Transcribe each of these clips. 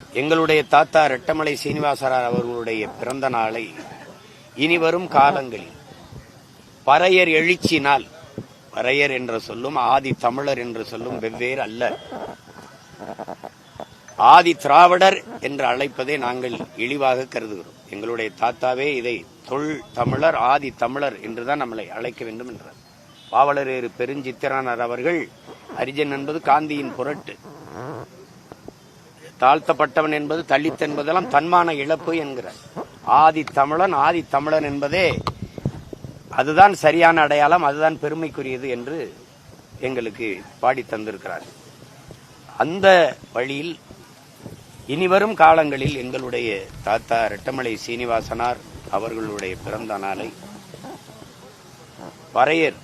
எங்களுடைய தாத்தா ரெட்டமலை சீனிவாசரார் அவர்களுடைய பிறந்த நாளை இனிவரும் காலங்களில் பறையர் எழுச்சி நாள், பறையர் என்ற சொல்லும் ஆதி தமிழர் என்று சொல்லும் வெவ்வேறு அல்ல. ஆதி திராவிடர் என்று அழைப்பதை நாங்கள் இழிவாக கருதுகிறோம். எங்களுடைய தாத்தாவே இதை தொல் தமிழர் ஆதி தமிழர் என்றுதான் நம்மளை அழைக்க வேண்டும் என்றார். பாவலரேறு பெருஞ்சித்திரனார் அவர்கள் அரிஜன் என்பது காந்தியின் புரட்டு, தாழ்த்தப்பட்டவன் என்பது தலித் என்பதெல்லாம் தன்மான இழப்பு என்கிறார். ஆதி தமிழன் ஆதி தமிழன் என்பதே அதுதான் சரியான அடையாளம், அதுதான் பெருமைக்குரியது என்று எங்களுக்கு பாடி தந்திருக்கிறார். அந்த வழியில் இனிவரும் காலங்களில் எங்களுடைய தாத்தா ரெட்டமலை சீனிவாசனார் அவர்களுடைய பிறந்த நாளை பறையர்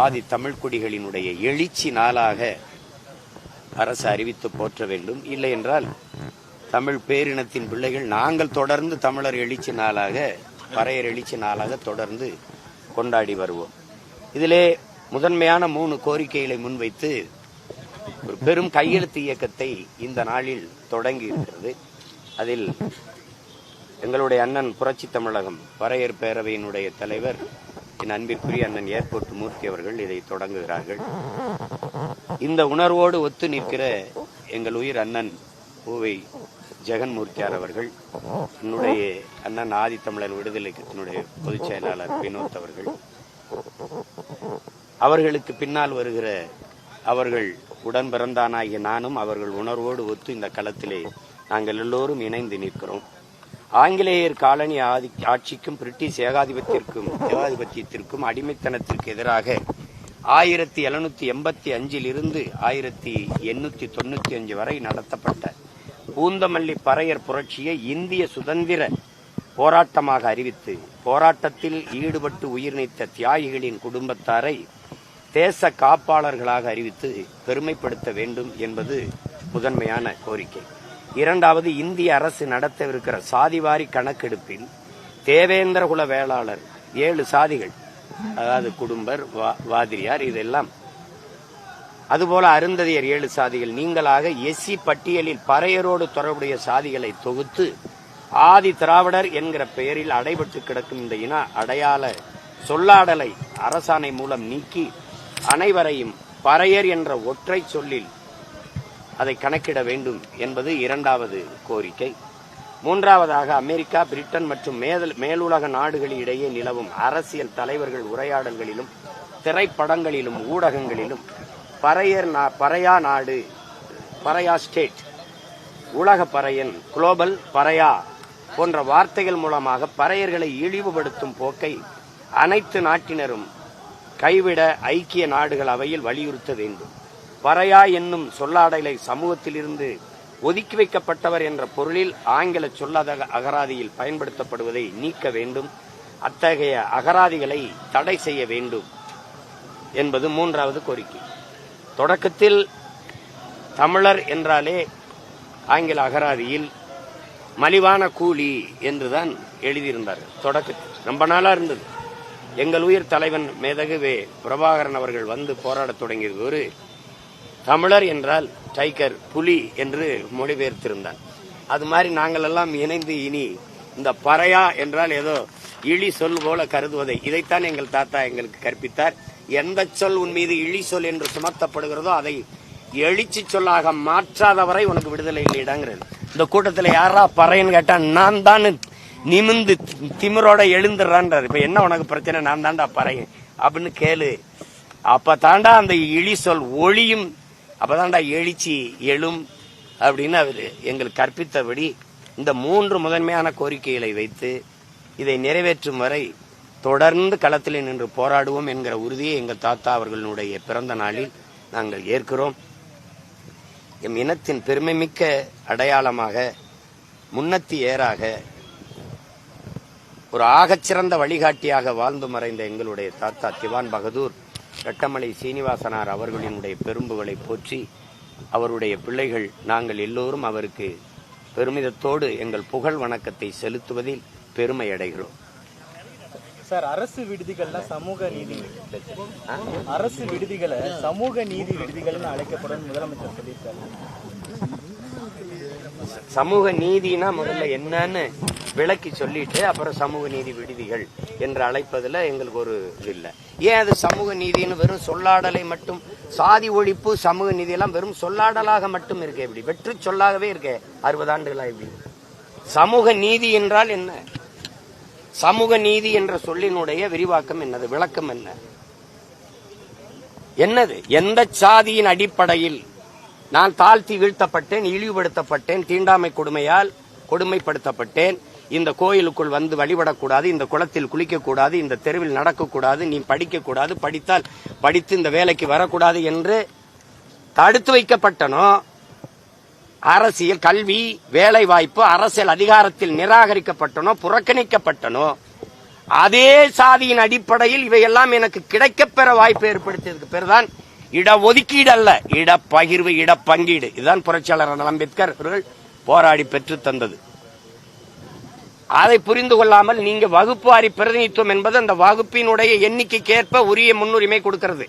ஆதி தமிழ்குடிகளினுடைய எழுச்சி நாளாக அரசு அறிவித்து போற்ற வேண்டும். இல்லை என்றால் தமிழ் பேரினத்தின் பிள்ளைகள் நாங்கள் தொடர்ந்து தமிழர் எழுச்சி நாளாக பறையர் எழுச்சி நாளாக தொடர்ந்து கொண்டாடி வருவோம். இதிலே முதன்மையான 3 கோரிக்கைகளை முன்வைத்து ஒரு பெரும் கையெழுத்து இயக்கத்தை இந்த நாளில் தொடங்கி இருக்கிறது. அதில் எங்களுடைய அண்ணன் புரட்சி தமிழகம் பறையர் பேரவையினுடைய தலைவர் என் அன்பிற்குரிய அண்ணன் ஏர்போர்ட் மூர்த்தி அவர்கள் இதை தொடங்குகிறார்கள். இந்த உணர்வோடு ஒத்து நிற்கிற எங்கள் உயிர் அண்ணன் பூவை ஜெகன்மூர்த்தியார் அவர்கள், என்னுடைய அண்ணன் ஆதித்தமிழர் விடுதலை கட்சியினுடைய பொதுச் செயலாளர் வினோத் அவர்கள், அவர்களுக்கு பின்னால் வருகிற அவர்கள் உடன் பிறந்தானாகிய நானும் அவர்கள் உணர்வோடு ஒத்து இந்த களத்திலே நாங்கள் எல்லோரும் இணைந்து நிற்கிறோம். ஆங்கிலேயர் காலனி ஆட்சிக்கும் பிரிட்டிஷ் ஏகாதிபத்தியத்திற்கும் அடிமைத்தனத்திற்கு எதிராக 1785 இருந்து 1895 வரை நடத்தப்பட்ட பூந்தமல்லி பறையர் புரட்சியை இந்திய சுதந்திர போராட்டமாக அறிவித்து போராட்டத்தில் ஈடுபட்டு உயிர் நீத்த தியாகிகளின் குடும்பத்தாரை தேச காப்பாளர்களாக அறிவித்து பெருமைப்படுத்த வேண்டும் என்பது முதன்மையான கோரிக்கை. இரண்டாவது, இந்திய அரசு நடத்தவிருக்கிற சாதிவாரி கணக்கெடுப்பில் தேவேந்திர குல வேளாளர் 7 சாதிகள், அதாவது குடும்பர், வாதிரியார், இதெல்லாம் அதுபோல அருந்ததியர் 7 சாதிகள் நீங்களாக எஸ்சி பட்டியலில் பறையரோடு தொடர்புடைய சாதிகளை தொகுத்து ஆதி திராவிடர் என்கிற பெயரில் அடைபட்டு கிடக்கும் இந்த இன அடையாள சொல்லாடலை அரசாணை மூலம் நீக்கி அனைவரையும் பறையர் என்ற ஒற்றை சொல்லில் அதை கணக்கிட வேண்டும் என்பது இரண்டாவது கோரிக்கை. மூன்றாவதாக, அமெரிக்கா, பிரிட்டன் மற்றும் மேலுலக நாடுகளிடையே நிலவும் அரசியல் தலைவர்கள் உரையாடல்களிலும் திரைப்படங்களிலும் ஊடகங்களிலும் பறையா நாடு, பறையா ஸ்டேட், உலக பறையன், குளோபல் பறையா போன்ற வார்த்தைகள் மூலமாக பறையர்களை இழிவுபடுத்தும் போக்கை அனைத்து நாட்டினரும் கைவிட ஐக்கிய நாடுகள் அவையில் வலியுறுத்த வேண்டும். பறையா என்னும் சொல்லாடலை சமூகத்திலிருந்து ஒதுக்கி வைக்கப்பட்டவர் என்ற பொருளில் ஆங்கில சொல்லாத அகராதியில் பயன்படுத்தப்படுவதை நீக்க வேண்டும். அத்தகைய அகராதிகளை தடை செய்ய வேண்டும் என்பது மூன்றாவது கோரிக்கை. தொடக்கத்தில் தமிழர் என்றாலே ஆங்கில அகராதியில் மலிவான கூலி என்றுதான் எழுதியிருந்தார்கள். தொடக்கத்தில் ரொம்ப நாளா இருந்தது. எங்கள் உயிர் தலைவன் மேதகு பிரபாகரன் அவர்கள் வந்து போராடத் தொடங்கியது ஒரு தமிழர் என்றால் டைகர், புலி என்று மொழிபெயர்த்திருந்தார். அது மாதிரி நாங்கள் எல்லாம் இணைந்து இனி இந்த பறையா என்றால் ஏதோ இழி சொல் போல கருதுவதை, இதைத்தான் எங்கள் தாத்தா எங்களுக்கு கற்பித்தார். எந்த சொல் உன் மீது இழி சொல் என்று சுமத்தப்படுகிறதோ அதை எழுச்சி சொல்லாக மாற்றாதவரை உனக்கு விடுதலை இல்லைடாங்கிறது. இந்த கூட்டத்தில் யாரா பறையன்னு கேட்டா நான் தான் நிமிந்து திமிரோட எழுந்துடுறான்றார். இப்ப என்ன உனக்கு பிரச்சனை, நான் தாண்டா பறையன் அப்படின்னு கேளு. அப்ப தாண்டா அந்த இழி சொல் ஒளியும், அப்பதான்டா எழுச்சி எழும் அப்படின்னு அவர் எங்களுக்கு கற்பித்தபடி இந்த 3 முதன்மையான கோரிக்கைகளை வைத்து இதை நிறைவேற்றும் வரை தொடர்ந்து களத்தில் நின்று போராடுவோம் என்கிற உறுதியை எங்கள் தாத்தா அவர்களுடைய பிறந்த நாளில் நாங்கள் ஏற்கிறோம். எம் இனத்தின் பெருமைமிக்க அடையாளமாக, முன்னத்தி ஏறாக, ஒரு ஆகச்சிறந்த வழிகாட்டியாக வாழ்ந்து மறைந்த எங்களுடைய தாத்தா திவான் பகதூர் ரெட்டமலை சீனிவாசனார் அவர்களினுடைய பெரும்புகளை போற்றி அவருடைய பிள்ளைகள் நாங்கள் எல்லோரும் அவருக்கு பெருமிதத்தோடு எங்கள் புகழ் வணக்கத்தை செலுத்துவதில் பெருமை அடைகிறோம். சார், அரசு விடுதிகள்ல சமூக நீதி, அரசு விடுதிகளை சமூக நீதி விடுதிகள்னு அழைக்கப்படும் முதலமைச்சர் சொல்லியிருக்காரு. சமூக நீதினா முதல்ல என்னன்னு விளக்கி சொல்லிட்டு அப்புறம் சமூக நீதி விடுதிகள் என்று அழைப்பதுல எங்களுக்கு ஒரு இது இல்லை. ஏன் அது சமூக நீதினு வெறும் சொல்லாடலை மட்டும், சாதி ஒழிப்பு சமூக நீதி எல்லாம் வெறும் சொல்லாடலாக மட்டும் இருக்கே, இப்படி வெற்று சொல்லாகவே இருக்கே 60 ஆண்டுகளா இப்படி. சமூக நீதி என்றால் என்ன? சமூக நீதி என்ற சொல்லினுடைய விரிவாக்கம் என்னது, விளக்கம் என்ன, என்னது? எந்த சாதியின் அடிப்படையில் நான் தாழ்த்தி வீழ்த்தப்பட்டேன், இழிவுபடுத்தப்பட்டேன், தீண்டாமை கொடுமையால் கொடுமைப்படுத்தப்பட்டேன், இந்த கோயிலுக்குள் வந்து வழிபடக்கூடாது, இந்த குளத்தில் குளிக்கக்கூடாது, இந்த தெருவில் நடக்கக்கூடாது, நீ படிக்கக்கூடாது, படித்தால் படித்து இந்த வேலைக்கு வரக்கூடாது என்று தடுத்து வைக்கப்பட்டனோ, அரசியல், கல்வி, வேலை வாய்ப்பு, அரசியல் அதிகாரத்தில் நிராகரிக்கப்பட்டனோ, புறக்கணிக்கப்பட்டனோ, அதே சாதியின் அடிப்படையில் இவையெல்லாம் எனக்கு கிடைக்கப்பெற வாய்ப்பு ஏற்படுத்தியதுக்கு பேர்தான் இடஒதுக்கீடு அல்ல, இடப்பகிர்வு, இடப்பங்கீடு. இதுதான் புரட்சியாளர் அம்பேத்கர் அவர்கள் போராடி பெற்று தந்தது. அதை புரிந்து கொள்ளாமல் நீங்க வகுப்புவாரி பிரதிநிதித்துவம் என்பது அந்த வகுப்பினுடைய எண்ணிக்கைக்கேற்ப உரிய முன்னுரிமை கொடுக்கிறது.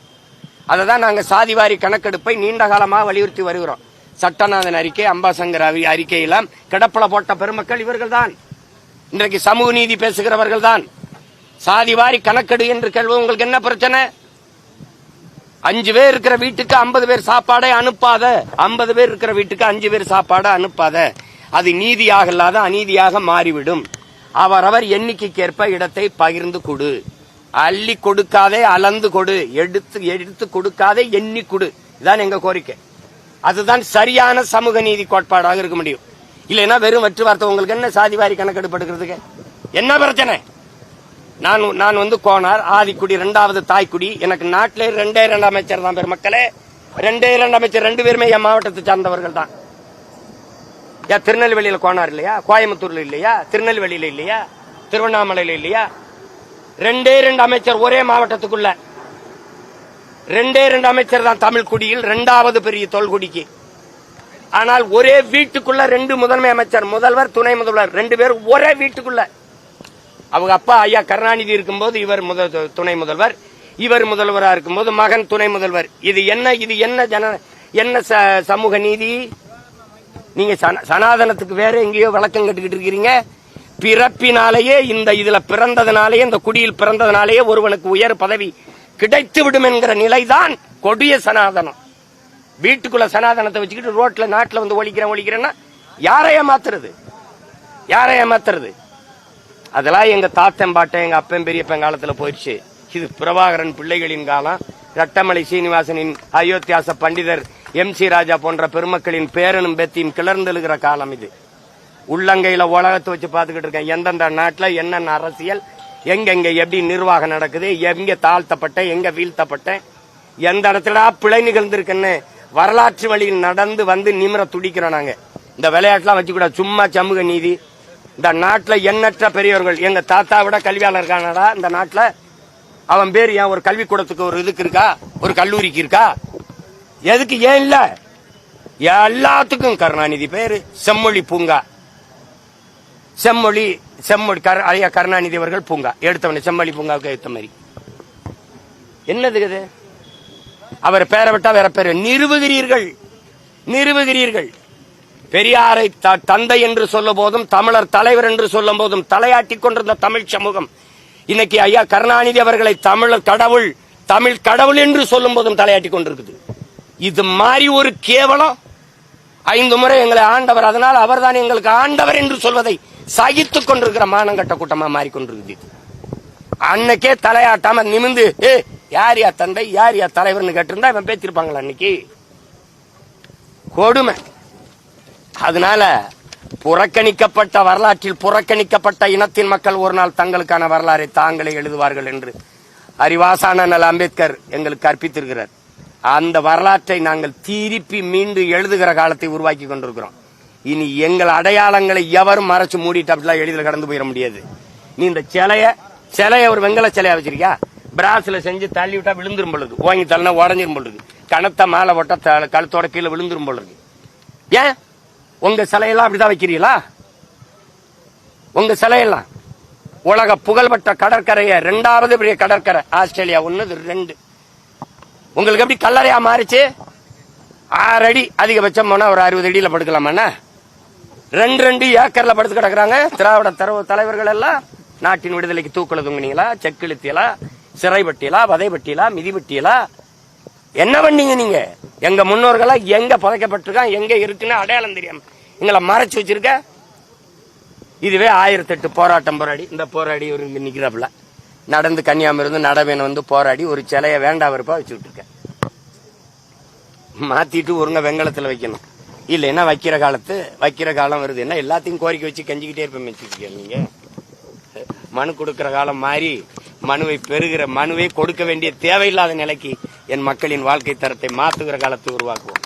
அதை தான் நாங்கள் சாதிவாரி கணக்கெடுப்பை நீண்ட காலமாக வலியுறுத்தி வருகிறோம். சட்டநாதன் அறிக்கை, அம்பாசங்கர் அறிக்கையெல்லாம் கிடப்பல போட்ட பெருமக்கள் இவர்கள் தான். இன்றைக்கு சமூக நீதி பேசுகிறவர்கள் தான். சாதிவாரி கணக்கெடு என்று கேள்வி, உங்களுக்கு என்ன பிரச்சனை? 5 பேர் இருக்கிற வீட்டுக்கு 50 பேர் சாப்பாடை அனுப்பாத, 50 பேர் இருக்கிற வீட்டுக்கு 5 பேர் சாப்பாடை அனுப்பாத. அது நீதியாக இல்லாத அநீதியாக மாறிவிடும். அவரவர் எண்ணிக்கைக்கேற்ப இடத்தை பகிர்ந்து கொடு, அள்ளி கொடுக்காதே அளந்து கொடு, எடுத்து கொடுக்காதே எண்ணி கொடு. இதுதான் எங்க கோரிக்கை. அதுதான் சரியான சமூக நீதி கோட்பாடாக இருக்க முடியும். இல்லைன்னா வெறும் வெற்று வார்த்தை. உங்களுக்கு என்ன சாதிவாரி கணக்கெடுப்பு எடுக்கிறதுக்கு என்ன பிரச்சனை? நான் வந்து கோனார், ஆதிக்குடி, 2வது தாய்க்குடி. எனக்கு நாட்டிலே 2 அமைச்சர் தான் பெருமக்களே, 2 அமைச்சர் 2 பேருமே என் மாவட்டத்தை சார்ந்தவர்கள் தான். திருநெல்வேலியில கோனார் இல்லையா, கோயம்புத்தூர்ல இல்லையா, திருநெல்வேலியில இல்லையா, திருவண்ணாமலையில இல்லையா? 2 அமைச்சர் ஒரே மாவட்டத்துக்குள்ள. 2 அமைச்சர் தான் தமிழ் குடியில் 2வது பெரிய தொல்குடிக்கு. ஆனால் ஒரே வீட்டுக்குள்ள 2 முதன்மை அமைச்சர், முதல்வர், துணை முதல்வர் 2 பேரும் ஒரே வீட்டுக்குள்ள. அவங்க அப்பா ஐயா கருணாநிதி இருக்கும்போது இவர் துணை முதல்வர், இவர் முதல்வரா இருக்கும்போது மகன் துணை முதல்வர். இது என்ன சமூக நீதி? நீங்க சனாதனத்துக்கு வேற எங்கேயோ விளக்கம் கட்டுக்கிட்டு இருக்கிறீங்க. பிறப்பினாலேயே இதுல பிறந்ததுனாலேயே, இந்த குடியில் பிறந்ததுனாலேயே ஒருவனுக்கு உயர் பதவி கிடைத்து விடும் என்கிற நிலைதான் கொடிய சனாதனம். வீட்டுக்குள்ள சனாதனத்தை வச்சுக்கிட்டு ரோட்ல நாட்டுல வந்து ஒழிக்கிறேன்னா யாரைய மாத்துறது? அதெல்லாம் எங்க தாத்தன் பாட்டன், எங்க அப்பன் பெரியப்பன் காலத்துல போயிடுச்சு. இது பிரபாகரன் பிள்ளைகளின் காலம், ரட்டமலை சீனிவாசனின், அயோத்தியாச பண்டிதர் MC ராஜா போன்ற பெருமக்களின் பேரனும் பெத்தியும் கிளர்ந்தெழுகிற காலம் இது. உள்ளங்கையில உலகத்தை வச்சு பாத்துக்கிட்டு இருக்கேன். எந்தெந்த நாட்டுல என்னென்ன அரசியல், எங்கெங்க எப்படி நிர்வாகம் நடக்குது, எங்க தாழ்த்தப்பட்ட, எங்க வீழ்த்தப்பட்ட, எந்த இடத்துல பிழை நிகழ்ந்திருக்குன்னு வரலாற்று வழியில் நடந்து வந்து நிமிர துடிக்கிறோம். நாங்க இந்த விளையாட்டுலாம் வச்சுக்கூடாது. சும்மா சமூக நீதி. இந்த நாட்டுல எண்ணற்ற பெரியவர்கள், எங்க தாத்தா விட கல்வியாளர் இருக்கானடா இந்த நாட்டுல. அவன் பேர் ஏன் ஒரு கல்விக்கூடத்துக்கு ஒரு இதுக்கு இருக்கா, ஒரு கல்லூரிக்கு இருக்கா? எதுக்கு ஏன் இல்ல? எல்லாத்துக்கும் கருணாநிதி பேரு. செம்மொழி பூங்கா, செம்மொழி ஐயா கருணாநிதி அவர்கள் பூங்கா எடுத்தவன, செம்மொழி பூங்காவுக்கு எடுத்த மாதிரி என்னது? அவர் பேரை விட்டா வேற பேரு நிறுவுகிறீர்கள். பெரியாரை தந்தை என்று சொல்லும் போதும், தமிழர் தலைவர் என்று சொல்லும் போதும் தலையாட்டிக் கொண்டிருந்த தமிழ் சமூகம் இன்னைக்கு ஐயா கருணாநிதி அவர்களை தமிழர் கடவுள், தமிழ் கடவுள் என்று சொல்லும் போதும் தலையாட்டிக் கொண்டிருக்குது. இது மாதிரி ஒரு கேவலம். 5 முறை எங்களை ஆண்டவர், அதனால் அவர் தான் எங்களுக்கு ஆண்டவர் என்று சொல்வதை சகித்துக் கொண்டிருக்கிற மானங்கட்ட கூட்டமா மாறிக்கொண்டிருக்குது. அன்னைக்கே தலையாட்டாம நிமிந்து யார் யா தந்தை, யார் யா தலைவர்னு கேட்டிருந்தா இவன் பேசிருப்பாங்களா? அன்னைக்கு கொடுமை. அதனால புறக்கணிக்கப்பட்ட வரலாற்றில் புறக்கணிக்கப்பட்ட இனத்தின் மக்கள் ஒரு நாள் தங்களுக்கான வரலாறை தாங்களே எழுதுவார்கள் என்று அறிவாசான அம்பேத்கர் எங்களுக்கு கற்பித்திருக்கிறார். அந்த வரலாற்றை நாங்கள் திருப்பி மீண்டு எழுதுகிற காலத்தை உருவாக்கி கொண்டிருக்கிறோம். இனி எங்கள் அடையாளங்களை எவரும் மறைச்சு மூடிட்டு அப்படிலாம் எளிதில் கடந்து போயிட முடியாது. நீ இந்த சிலைய ஒரு வெங்கல சிலையா வச்சிருக்கியா, பிராஸ்ல செஞ்சு தள்ளி விட்டா விழுந்துரும் பொழுது, வாங்கி தள்ளினா உடஞ்சிரும் பொழுது, கனத்த மாலை போட்டா கழுத்தோட கீழே விழுந்துரும் பொழுது. ஏன் உங்க சிலையெல்லாம் அப்படிதான் வைக்கிறீங்களா? உங்க சிலையெல்லாம் உலக புகழ்பெற்ற கடற்கரைய 2வது பெரிய கடற்கரை ஆஸ்திரேலியா 1, 2 உங்களுக்கு எப்படி கல்லறையா மாறிச்சு? 6 அடி அதிகபட்சம் போனா ஒரு 60 அடியில படுக்கலாமா? 2 ஏக்கர்ல படுத்து கிடக்குறாங்க. திராவிட தலைவர்கள் எல்லாம் நாட்டின் விடுதலைக்கு தூக்குல தொங்குனீங்களா, செக்கிழுத்தியலா, சிறைப்பட்டியலா, வதைப்பட்டியலா, மிதிப்பட்டியலா, என்ன பண்ணீங்க நீங்க? எங்க முன்னோர்களா எங்க புதைக்கப்பட்டிருக்கான், எங்க இருக்குன்னு அடையாளம் தெரியாம எங்களை மறைச்சு வச்சிருக்க. இதுவே 1008 போராட்டம் போராடி, இந்த போராடி ஒரு நிக்கிறாப்புல நடந்து கன்னியாகுமரி இருந்து நடவேன் வந்து போராடி ஒரு சிலைய வேண்டாம் வெறுப்பா வச்சுட்டு இருக்க. மாத்திட்டு ஒருங்க வெங்கலத்துல வைக்கணும். இல்லைன்னா வைக்கிற காலம் வருது. என்ன எல்லாத்தையும் கோரிக்கை வச்சு கெஞ்சிக்கிட்டே இருப்பேன். நீங்க மனு கொடுக்கிற காலம் மாறி மனுவை மனுவை கொடுக்க வேண்டிய தேவையில்லாத நிலைக்கு என் மக்களின் வாழ்க்கை தரத்தை மாத்துகிற காலத்தை உருவாக்குவோம்.